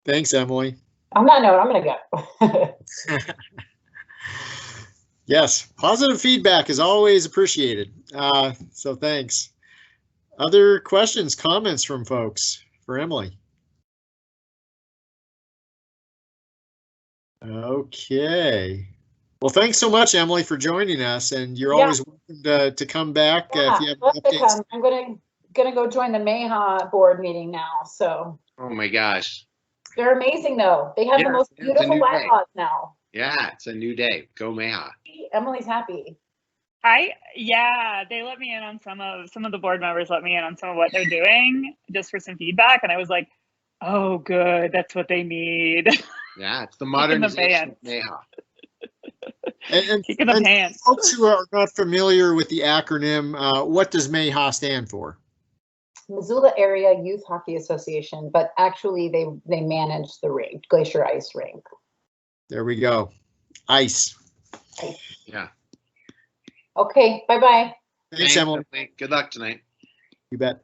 Thanks, Emily. On that note, I'm going to go. Yes, positive feedback is always appreciated. So thanks. Other questions, comments from folks for Emily? Okay. Well, thanks so much, Emily, for joining us, and you're always welcome to come back if you have updates. I'm gonna go join the Mayhaw board meeting now. So. Oh my gosh. They're amazing though. They have the most beautiful bylaws now. Yeah, it's a new day. Go Mayhaw. Emily's happy. Yeah, they let me in on some of the board members let me in on some of what they're doing just for some feedback, and I was like, oh, good, that's what they need. Yeah, it's the modernization of Mayhaw. And kicking the pants. Folks who are not familiar with the acronym, what does Mayhaw stand for? Missoula Area Youth Hockey Association, but actually they manage the rink, Glacier Ice Rink. There we go. Ice. Yeah. Okay, bye-bye. Thanks, Emily. Good luck tonight. You bet.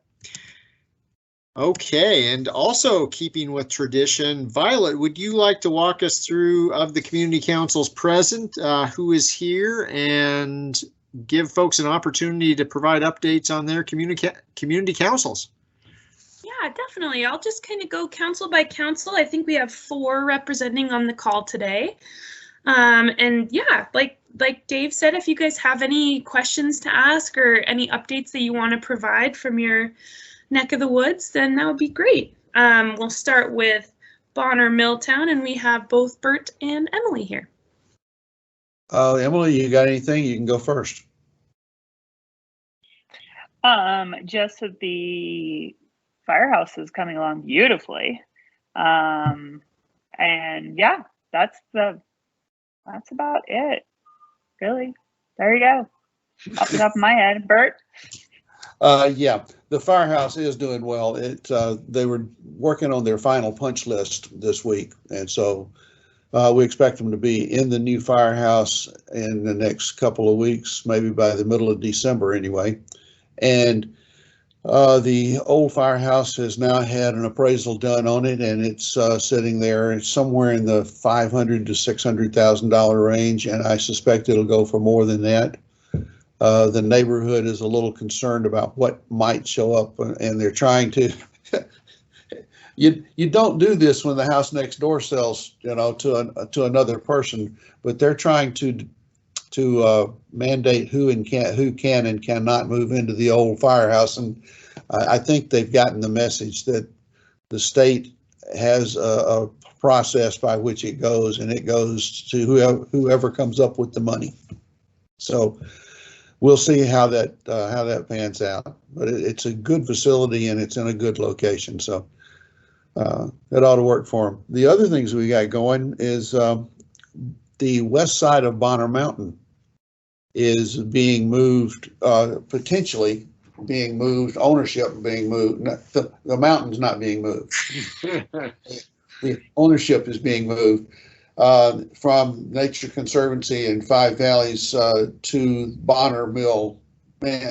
Okay, and also keeping with tradition, Violet, would you like to walk us through of the community councils present, who is here, and give folks an opportunity to provide updates on their community councils? Yeah, definitely. I'll just kind of go council by council. I think we have 4 representing on the call today. And yeah, like Dave said, if you guys have any questions to ask or any updates that you want to provide from your neck of the woods, then that would be great. We'll start with Bonner Milltown, and we have both Bert and Emily here. Emily, you got anything? You can go first. Just that the firehouse is coming along beautifully. And yeah, that's about it, really. There you go. Off the top of my head, Bert. Yeah, the firehouse is doing well. They were working on their final punch list this week, and so we expect them to be in the new firehouse in the next couple of weeks, maybe by the middle of December anyway. And the old firehouse has now had an appraisal done on it, and it's sitting there somewhere in the $500,000 to $600,000 range, and I suspect it'll go for more than that. The neighborhood is a little concerned about what might show up, and they're trying to. You don't do this when the house next door sells, to another person, but they're trying to mandate who can and cannot move into the old firehouse, and I think they've gotten the message that the state has a process by which it goes, and it goes to whoever comes up with the money. So we'll see how that pans out, but it's a good facility and it's in a good location, so it ought to work for them. The other things we got going is the west side of Bonner Mountain is being moved, potentially being moved, ownership being moved. The mountain's not being moved. The ownership is being moved from Nature Conservancy in Five Valleys to Bonner Mill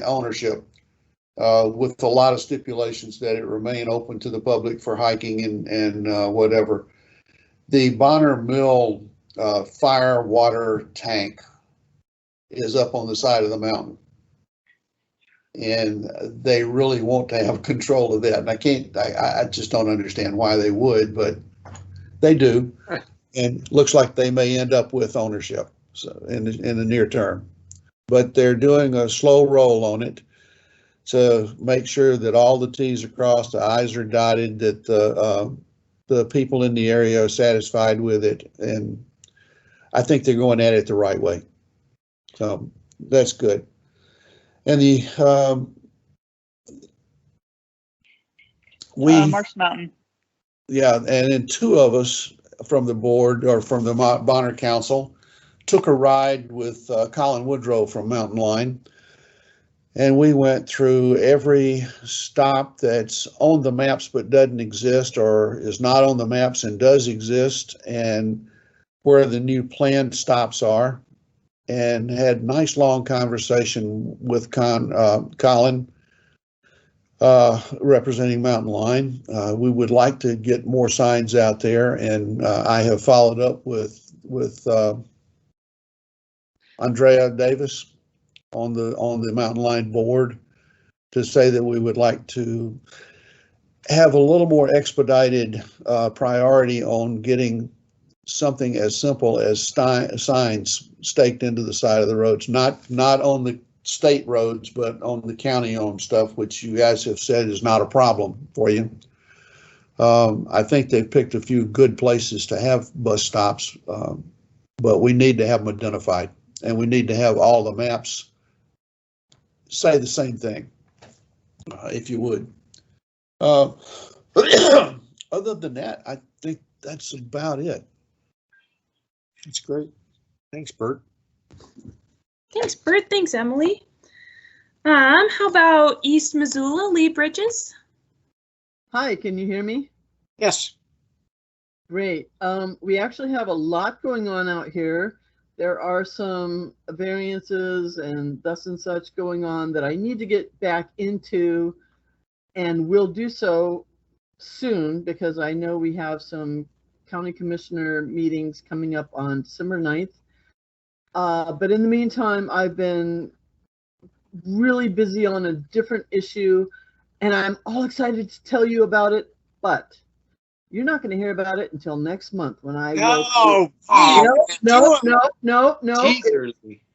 ownership, with a lot of stipulations that it remain open to the public for hiking and whatever. The Bonner Mill fire water tank is up on the side of the mountain, and they really want to have control of that. And I just don't understand why they would, but they do. And looks like they may end up with ownership in the near term, but they're doing a slow roll on it to make sure that all the T's are crossed, the I's are dotted, that the people in the area are satisfied with it, and I think they're going at it the right way. So that's good. And Marsh Mountain. Yeah, and then two of us from the board or from the Bonner Council took a ride with Colin Woodrow from Mountain Line, and we went through every stop that's on the maps but doesn't exist, or is not on the maps and does exist, and where the new planned stops are, and had nice long conversation with Colin, representing Mountain Line. We would like to get more signs out there, and I have followed up with Andrea Davis on the Mountain Line board to say that we would like to have a little more expedited priority on getting something as simple as signs staked into the side of the roads, not on the state roads, but on the county-owned stuff, which you guys have said is not a problem for you. I think they've picked a few good places to have bus stops, but we need to have them identified, and we need to have all the maps say the same thing, if you would. Other than that, I think that's about it. That's great. Thanks, Bert. Thanks, Bert. Thanks, Emily. How about East Missoula, Lee Bridges? Hi, can you hear me? Yes. Great. We actually have a lot going on out here. There are some variances and thus and such going on that I need to get back into, and will do so soon because I know we have some county commissioner meetings coming up on December 9th. But in the meantime, I've been really busy on a different issue, and I'm all excited to tell you about it, but you're not going to hear about it until next month when I No,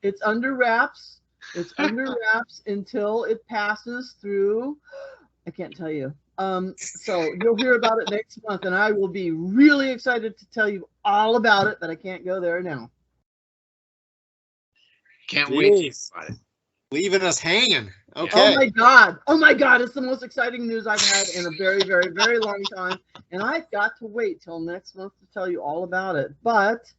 It's under wraps. It's under wraps until it passes through. I can't tell you. So you'll hear about it next month, and I will be really excited to tell you all about it, but I can't go there now. Can't wait to hear Jeez. about it. Leaving us hanging. Oh Okay. my God. Oh my God. It's the most exciting news I've had in a very, very, very long time. And I've got to wait till next month to tell you all about it. But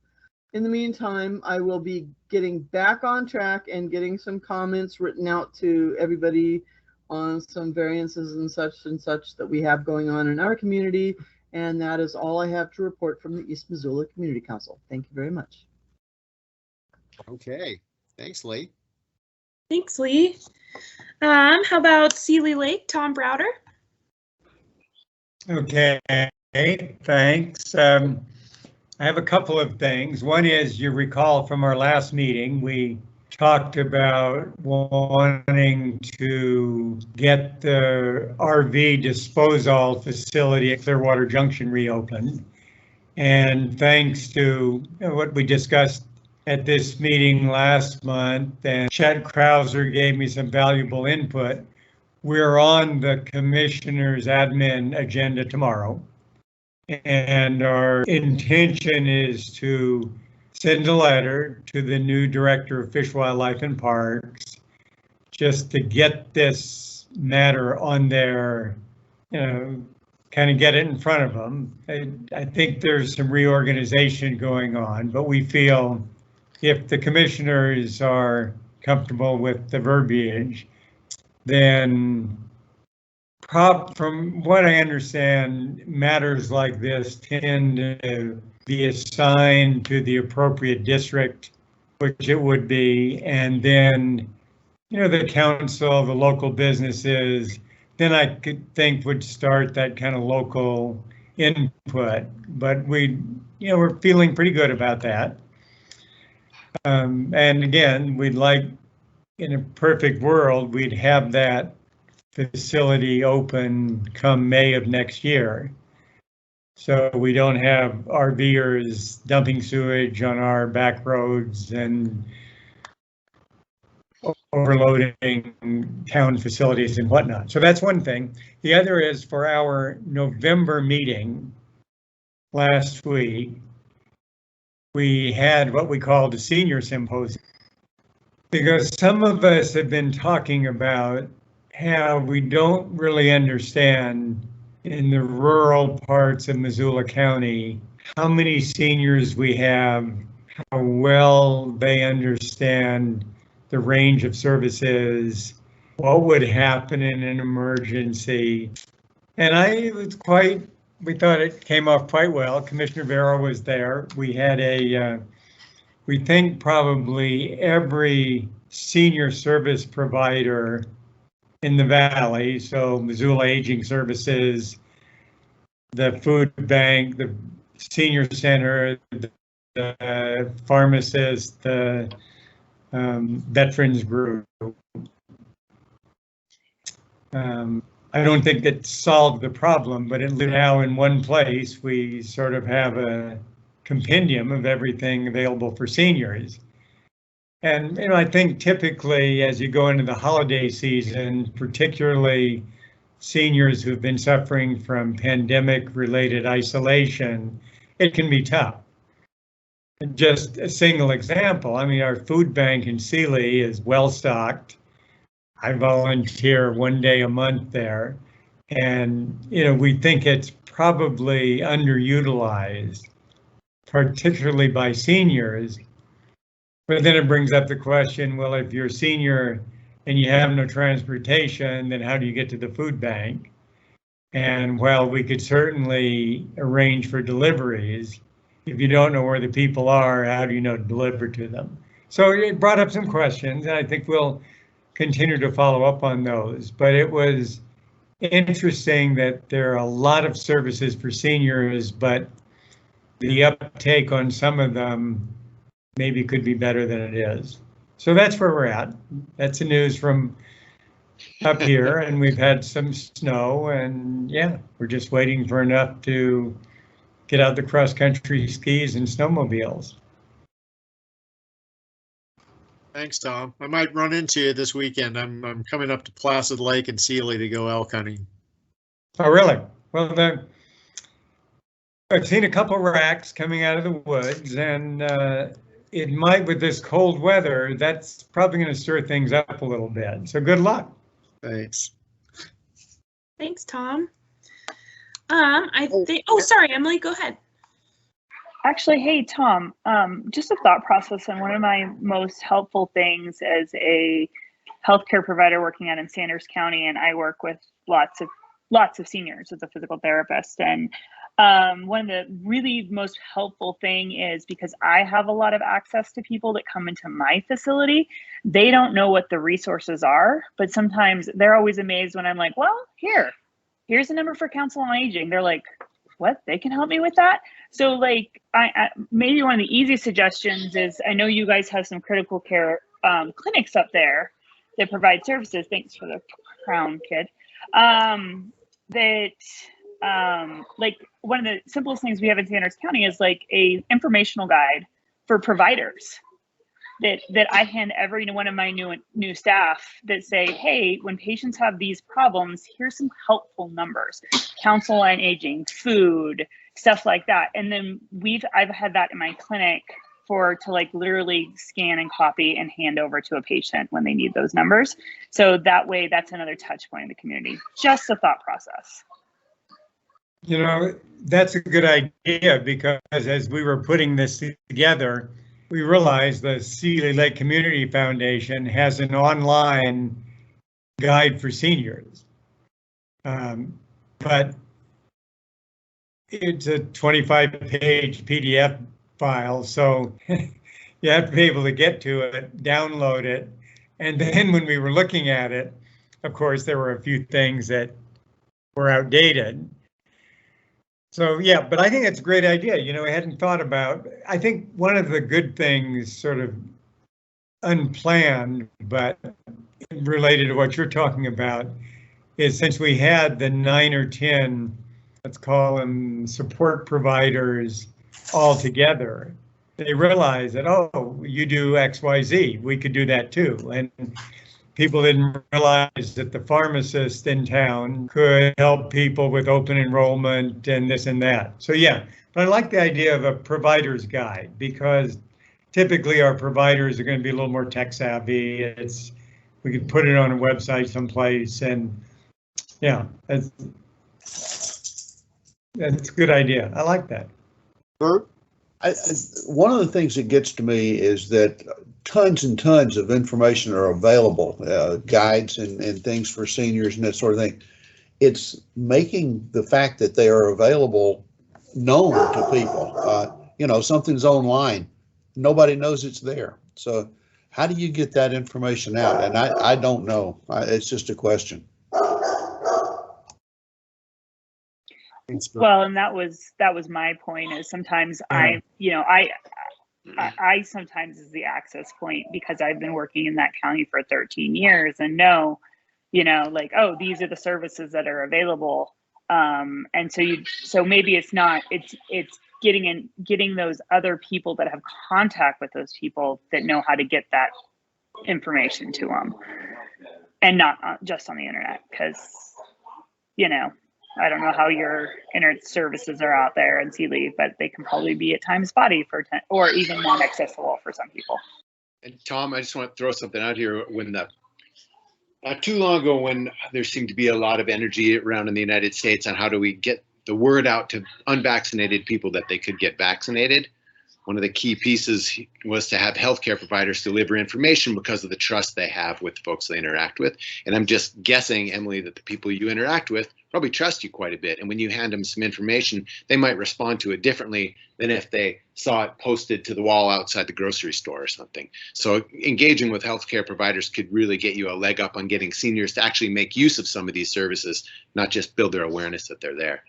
in the meantime, I will be getting back on track and getting some comments written out to everybody on some variances and such that we have going on in our community. And that is all I have to report from the East Missoula Community Council. Thank you very much. Okay. Thanks, Lee. Thanks, Lee. How about Sealy Lake, Tom Browder? Okay, thanks. I have a couple of things. One is, you recall from our last meeting, we talked about wanting to get the RV disposal facility at Clearwater Junction reopened. And thanks to what we discussed at this meeting last month, and Chet Krauser gave me some valuable input, we're on the commissioner's admin agenda tomorrow. And our intention is to send a letter to the new director of Fish, Wildlife and Parks, just to get this matter on their, kind of get it in front of them. I think there's some reorganization going on, but we feel if the commissioners are comfortable with the verbiage, then from what I understand, matters like this tend to be assigned to the appropriate district, which it would be, and then, the council, the local businesses, then I could think would start that kind of local input. But we're feeling pretty good about that. And again, we'd like, in a perfect world, we'd have that facility open come May of next year. So we don't have RVers dumping sewage on our back roads and overloading town facilities and whatnot. So that's one thing. The other is, for our November meeting last week, we had what we called a Senior Symposium, because some of us have been talking about how we don't really understand in the rural parts of Missoula County how many seniors we have, how well they understand the range of services, what would happen in an emergency. And we thought it came off quite well. Commissioner Vera was there. We had we think probably every senior service provider in the valley, so Missoula Aging Services, the food bank, the senior center, the pharmacist, the veterans group. I don't think it solved the problem, but now in one place, we sort of have a compendium of everything available for seniors. And, I think typically as you go into the holiday season, particularly seniors who've been suffering from pandemic-related isolation, it can be tough. And just a single example, our food bank in Sealy is well-stocked. I volunteer one day a month there, and we think it's probably underutilized, particularly by seniors. But then it brings up the question, well, if you're a senior and you have no transportation, then how do you get to the food bank? And while we could certainly arrange for deliveries, if you don't know where the people are, how do you know to deliver to them? So it brought up some questions, and I think we'll continue to follow up on those. But it was interesting that there are a lot of services for seniors, but the uptake on some of them maybe could be better than it is. So that's where we're at. That's the news from up here, and we've had some snow, and yeah, we're just waiting for enough to get out the cross-country skis and snowmobiles. Thanks, Tom. I might run into you this weekend. I'm coming up to Placid Lake and Sealy to go elk hunting. Oh, really? Well, I've seen a couple racks coming out of the woods, and it might, with this cold weather, that's probably going to stir things up a little bit. So good luck. Thanks. Thanks, Tom. I think, oh, sorry, Emily, go ahead. Actually, hey, Tom, just a thought process, and one of my most helpful things as a healthcare provider working out in Sanders County, and I work with lots of seniors as a physical therapist. And one of the really most helpful thing is, because I have a lot of access to people that come into my facility, they don't know what the resources are, but sometimes they're always amazed when I'm like, well, here's a number for Council on Aging. They're like, what? They can help me with that? So like, I maybe one of the easiest suggestions is, I know you guys have some critical care clinics up there that provide services. Thanks for the crown, kid. Like one of the simplest things we have in Sanders County is like a informational guide for providers that I hand every one of my new staff that say, hey, when patients have these problems, here's some helpful numbers: Council on Aging, food, stuff like that. And then I've had that in my clinic to like literally scan and copy and hand over to a patient when they need those numbers. So that way, that's another touch point in the community. Just a thought process. You know, that's a good idea, because as we were putting this together, we realized the Seeley Lake Community Foundation has an online guide for seniors. But it's a 25-page PDF file, so you have to be able to get to it, download it. And then when we were looking at it, of course, there were a few things that were outdated. So yeah, but I think it's a great idea. You know, I hadn't thought about, I think one of the good things, sort of unplanned, but related to what you're talking about, is since we had the 9 or 10, let's call them support providers all together, they realized that, oh, you do XYZ, we could do that too. And people didn't realize that the pharmacist in town could help people with open enrollment and this and that. So yeah, but I like the idea of a provider's guide, because typically our providers are going to be a little more tech savvy. We could put it on a website someplace, and yeah, that's a good idea. I like that. Bert? One of the things that gets to me is that tons and tons of information are available, guides and things for seniors and that sort of thing. It's making the fact that they are available known to people. You know, something's online, nobody knows it's there. So how do you get that information out? And I don't know. It's just a question. Well, and that was my point, is sometimes I sometimes is the access point, because I've been working in that county for 13 years and know, like, oh, these are the services that are available. And so maybe it's getting those other people that have contact with those people that know how to get that information to them, and not just on the internet, because, I don't know how your internet services are out there in Seeley, but they can probably be at times spotty or even not accessible for some people. And Tom, I just want to throw something out here. Not too long ago, when there seemed to be a lot of energy around in the United States on how do we get the word out to unvaccinated people that they could get vaccinated, one of the key pieces was to have healthcare providers deliver information because of the trust they have with the folks they interact with. And I'm just guessing, Emily, that the people you interact with probably trust you quite a bit. And when you hand them some information, they might respond to it differently than if they saw it posted to the wall outside the grocery store or something. So engaging with healthcare providers could really get you a leg up on getting seniors to actually make use of some of these services, not just build their awareness that they're there.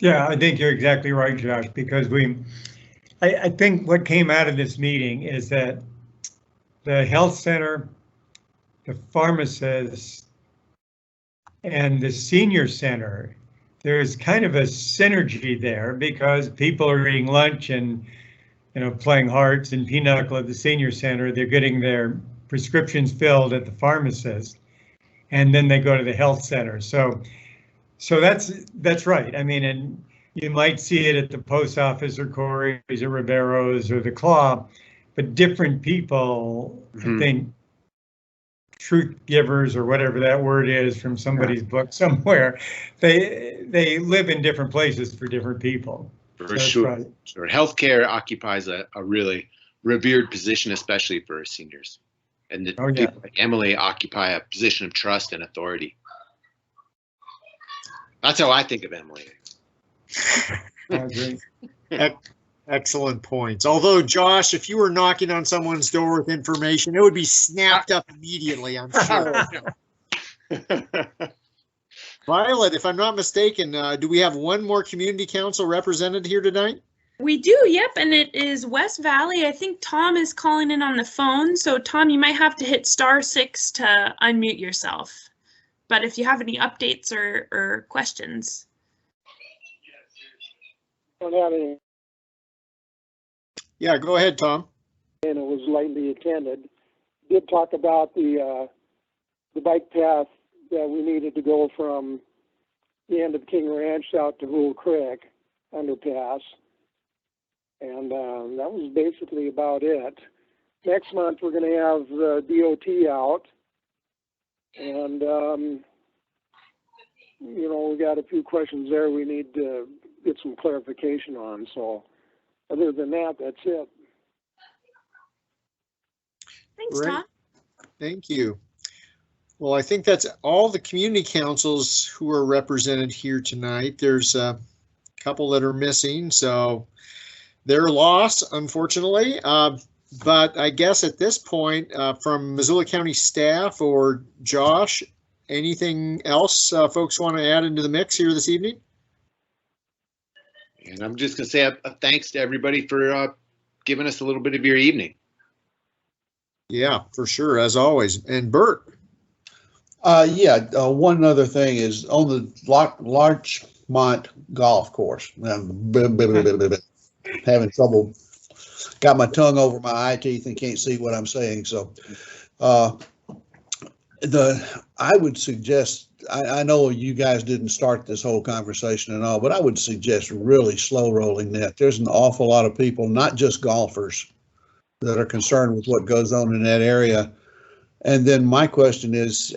Yeah, I think you're exactly right, Josh, because I think what came out of this meeting is that the health center, the pharmacist, and the senior center, there's kind of a synergy there, because people are eating lunch and, playing hearts and pinochle at the senior center. They're getting their prescriptions filled at the pharmacist. and then they go to the health center. So that's right. I mean, and you might see it at the post office or Corey's or Ribero's or the Claw, but different people, I think, truth givers or whatever that word is from somebody's book somewhere, they live in different places for different people. For sure. Healthcare occupies a really revered position, especially for seniors. And the people like Emily occupy a position of trust and authority. That's how I think of Emily. Excellent points. Although, Josh, if you were knocking on someone's door with information, it would be snapped up immediately, I'm sure. Violet, if I'm not mistaken, do we have one more community council represented here tonight? We do, yep, and it is West Valley. I think Tom is calling in on the phone. So, Tom, you might have to hit *6 to unmute yourself. But if you have any updates or questions. Don't have any. Yeah, go ahead, Tom. And it was lightly attended. Did talk about the bike path that we needed to go from the end of King Ranch out to Rule Creek underpass. And that was basically about it. Next month, we're going to have the DOT out. And, you know, we got a few questions there we need to get some clarification on. So other than that, that's it. Thanks, Tom. Thank you. Well, I think that's all the community councils who are represented here tonight. There's a couple that are missing, so their loss, unfortunately. But I guess at this point, from Missoula County staff or Josh, anything else folks want to add into the mix here this evening? And I'm just going to say a thanks to everybody for giving us a little bit of your evening. Yeah, for sure, as always. And Bert? One other thing is on the Larchmont Golf Course. Having trouble, got my tongue over my eye teeth and can't see what I'm saying. So I would suggest, I know you guys didn't start this whole conversation and all, but I would suggest really slow rolling that. There's an awful lot of people, not just golfers, that are concerned with what goes on in that area. And then my question is,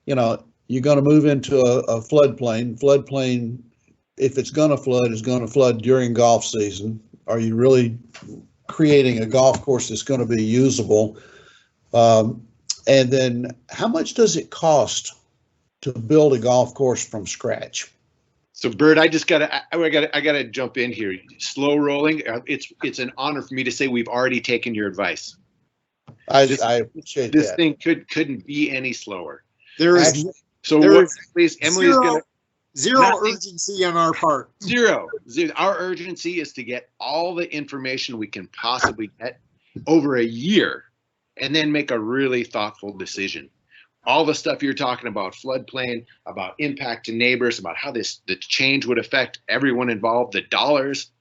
you know, you're going to move into a floodplain. Floodplain, if it's going to flood, is going to flood during golf season. Are you really creating a golf course that's going to be usable? And then how much does it cost to build a golf course from scratch? So, Bert, I gotta jump in here. Slow rolling. It's an honor for me to say we've already taken your advice. I appreciate this that. thing couldn't be any slower. There is please, Emily's zero urgency on our part. Zero. Our urgency is to get all the information we can possibly get over a year, and then make a really thoughtful decision. All the stuff you're talking about, floodplain, about impact to neighbors, about how the change would affect everyone involved, the dollars,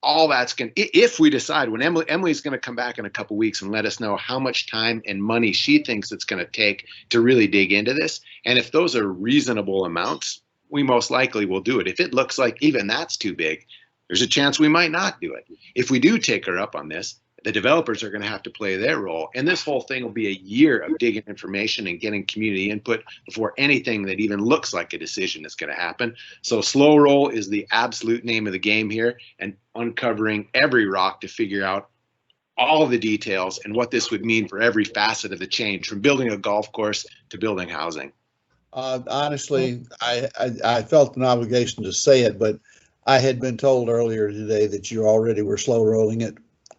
all that's going to, if we decide, when Emily's going to come back in a couple weeks and let us know how much time and money she thinks it's going to take to really dig into this. And if those are reasonable amounts, we most likely will do it. If it looks like even that's too big, there's a chance we might not do it. If we do take her up on this, the developers are going to have to play their role. And this whole thing will be a year of digging information and getting community input before anything that even looks like a decision is going to happen. So slow roll is the absolute name of the game here, and uncovering every rock to figure out all of the details and what this would mean for every facet of the change, from building a golf course to building housing. Honestly, I felt an obligation to say it, but I had been told earlier today that you already were slow rolling it.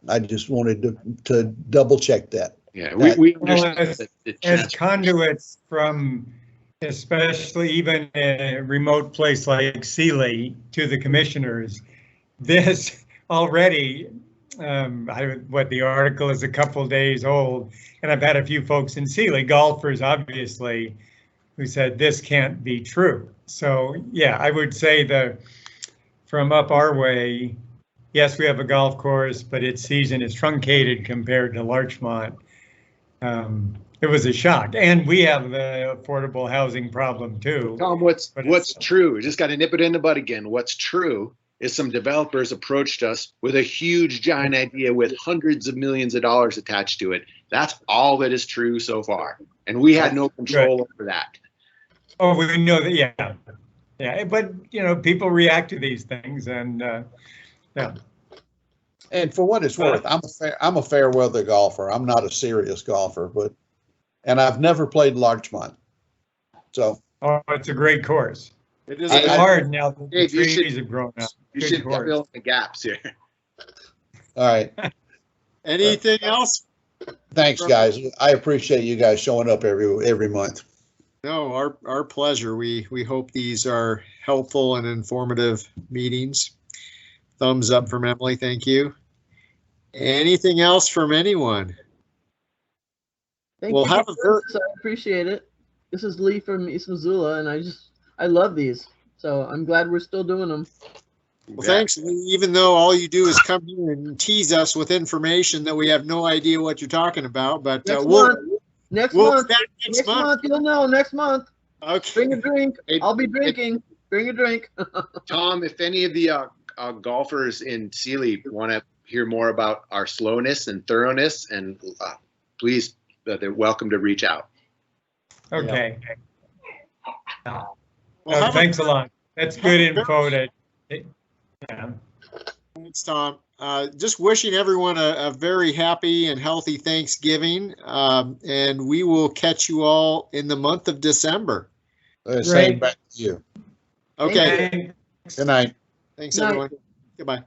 I just wanted to double check that. Yeah, we understand as conduits from, especially even a remote place like Sealy, to the commissioners. This already, what the article is a couple days old, and I've had a few folks in Sealy, golfers obviously, who said this can't be true. So yeah, I would say from up our way, yes, we have a golf course, but its season is truncated compared to Larchmont. it was a shock. And we have the affordable housing problem too. Tom, what's true? We just got to nip it in the bud again. What's true is some developers approached us with a huge, giant idea with hundreds of millions of dollars attached to it. That's all that is true so far. And we had no control over that. Oh, we know that, yeah. Yeah, but, you know, people react to these things and, yeah. And for what it's worth, I'm a fair weather golfer. I'm not a serious golfer, and I've never played Larchmont. So. Oh, it's a great course. It is hard now that the Dave, trees have grown up. You should fill in the gaps here. All right. Anything else? Thanks, guys. I appreciate you guys showing up every month. No, our pleasure. We hope these are helpful and informative meetings. Thumbs up from Emily. Thank you. Anything else from anyone? Thank you. I appreciate it. This is Lee from East Missoula, and I love these. So I'm glad we're still doing them. Well, thanks. Even though all you do is come here and tease us with information that we have no idea what you're talking about, but next month, you'll know. Next month. Okay. Bring a drink. I'll be drinking. Bring a drink. Tom, if any of the golfers in Sealy want to hear more about our slowness and thoroughness, and please, they're welcome to reach out. Okay. Well, thanks a lot. That's good info. Yeah. Thanks, Tom. Just wishing everyone a very happy and healthy Thanksgiving, and we will catch you all in the month of December. Same back to you. Okay. Good night. Thanks, everyone. Goodbye.